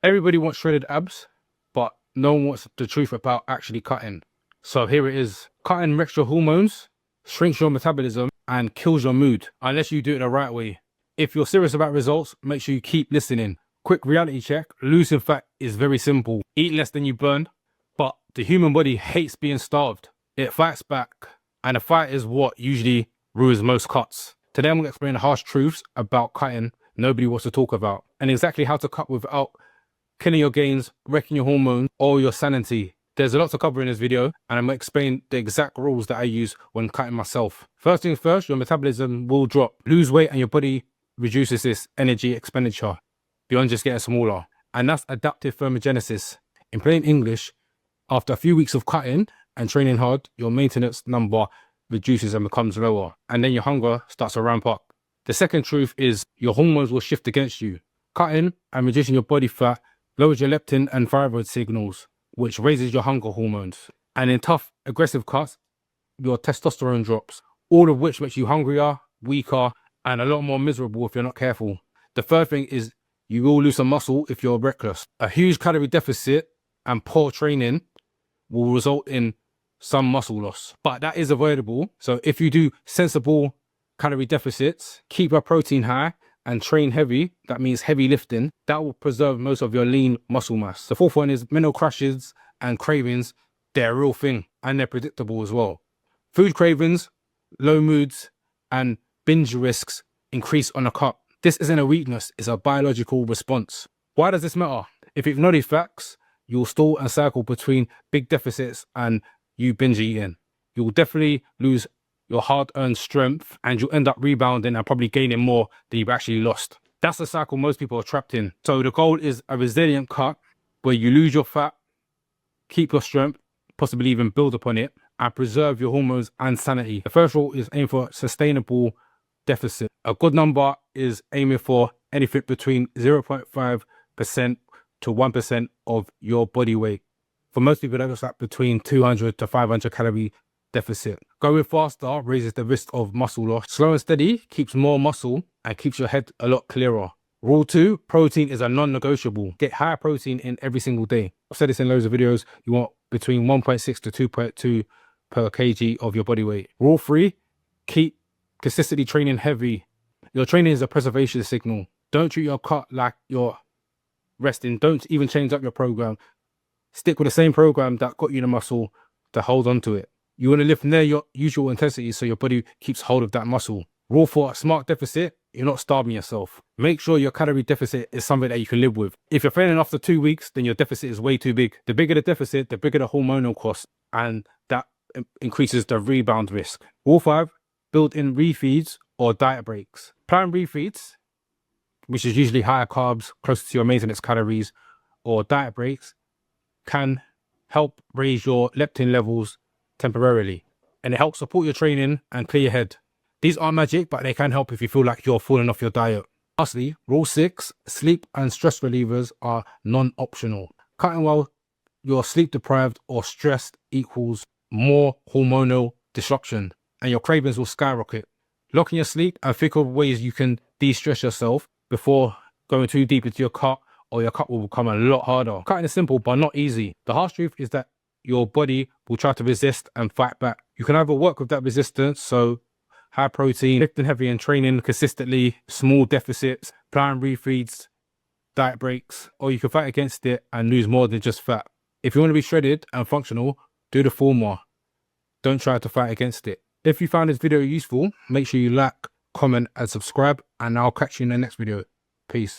Everybody wants shredded abs, but no one wants the truth about actually cutting. So here it is. Cutting wrecks your hormones, shrinks your metabolism, and kills your mood, unless you do it the right way. If you're serious about results, make sure you keep listening. Quick reality check, losing fat is very simple. Eat less than you burn, but the human body hates being starved. It fights back, and a fight is what usually ruins most cuts. Today I'm going to explain the harsh truths about cutting nobody wants to talk about, and exactly how to cut without killing your gains, wrecking your hormones, or your sanity. There's a lot to cover in this video, and I'm going to explain the exact rules that I use when cutting myself. First things first, your metabolism will drop. Lose weight and your body reduces this energy expenditure beyond just getting smaller. And that's adaptive thermogenesis. In plain English, after a few weeks of cutting and training hard, your maintenance number reduces and becomes lower. And then your hunger starts to ramp up. The second truth is your hormones will shift against you. Cutting and reducing your body fat lowers your leptin and thyroid signals, which raises your hunger hormones. And in tough, aggressive cuts, your testosterone drops, all of which makes you hungrier, weaker, and a lot more miserable if you're not careful. The third thing is you will lose some muscle if you're reckless. A huge calorie deficit and poor training will result in some muscle loss, but that is avoidable. So if you do sensible calorie deficits, keep your protein high, and train heavy, that means heavy lifting, that will preserve most of your lean muscle mass. The fourth one is mental crashes and cravings. They're a real thing, and they're predictable as well. Food cravings, low moods, and binge risks increase on a cut. This isn't a weakness, it's a biological response. Why does this matter? If you ignore these facts, you'll stall and cycle between big deficits and you binge eating. You'll definitely lose your hard-earned strength, and you'll end up rebounding and probably gaining more than you've actually lost. That's the cycle most people are trapped in. So the goal is a resilient cut where you lose your fat, keep your strength, possibly even build upon it, and preserve your hormones and sanity. The first rule is aim for sustainable deficit. A good number is aiming for anything between 0.5% to 1% of your body weight. For most people, that looks like between 200 to 500 calorie deficit. Going faster raises the risk of muscle loss. Slow and steady keeps more muscle and keeps your head a lot clearer. Rule 2, protein is a non-negotiable. Get high protein in every single day. I've said this in loads of videos. You want between 1.6 to 2.2 per kg of your body weight. Rule 3, keep consistently training heavy. Your training is a preservation signal. Don't treat your cut like you're resting. Don't even change up your program. Stick with the same program that got you the muscle to hold on to it. You want to lift near your usual intensity so your body keeps hold of that muscle. Rule 4, smart deficit, you're not starving yourself. Make sure your calorie deficit is something that you can live with. If you're failing after 2 weeks, then your deficit is way too big. The bigger the deficit, the bigger the hormonal cost, and that increases the rebound risk. Rule 5, build in refeeds or diet breaks. Plan refeeds, which is usually higher carbs, closer to your maintenance calories, or diet breaks, can help raise your leptin levels temporarily, and it helps support your training and clear your head. These aren't magic, but they can help if you feel like you're falling off your diet. Lastly, rule 6, sleep and stress relievers are non-optional. Cutting while you're sleep deprived or stressed equals more hormonal disruption, and your cravings will skyrocket. Lock in your sleep and think of ways you can de-stress yourself before going too deep into your cut, or your cut will become a lot harder. Cutting is simple, but not easy. The harsh truth is that your body will try to resist and fight back. You can either work with that resistance, so high protein, lifting heavy and training consistently, small deficits, plan refeeds, diet breaks, or you can fight against it and lose more than just fat. If you want to be shredded and functional, do the former. Don't try to fight against it. If you found this video useful, make sure you like, comment, and subscribe, and I'll catch you in the next video. Peace.